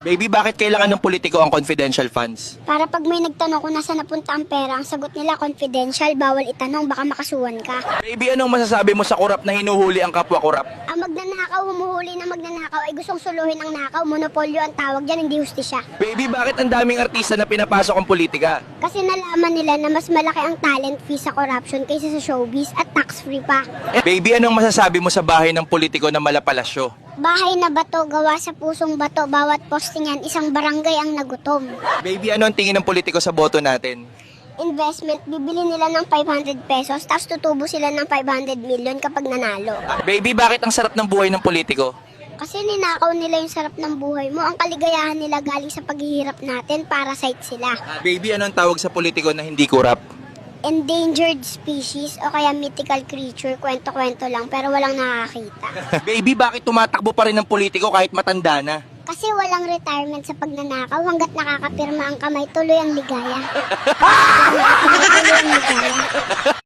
Baby, bakit kailangan ng politiko ang confidential funds? Para pag may nagtanong kung nasa napunta ang pera, ang sagot nila confidential, bawal itanong, baka makasuhan ka. Baby, anong masasabi mo sa kurap na hinuhuli ang kapwa kurap? Ang magnanakaw, humuhuli na magnanakaw ay gustong suluhin ang nakaw, monopolyo ang tawag dyan, hindi hustisya. Baby, bakit ang daming artista na pinapasok ang politika? Kasi nalaman nila na mas malaki ang talent fee sa corruption kaysa sa showbiz at tax-free pa. Baby, anong masasabi mo sa bahay ng politiko na malapalasyo? Bahay na bato, gawa sa pusong bato, bawat postingan, isang barangay ang nagutom. Baby, ano ang tingin ng politiko sa boto natin? Investment, bibili nila ng 500 pesos, tapos tutubo sila ng 500 million kapag nanalo. Baby, bakit ang sarap ng buhay ng politiko? Kasi ninakaw nila yung sarap ng buhay mo. Ang kaligayahan nila galing sa paghihirap natin, parasite sila. Baby, ano ang tawag sa politiko na hindi kurap? Endangered species o kaya mythical creature, kwento-kwento lang pero walang nakakita. Baby, bakit tumatakbo pa rin ng politiko kahit matanda na? Kasi walang retirement sa pagnanakaw, hanggat nakakapirma ang kamay, tuloy ang ligaya. Tuloy ang ligaya.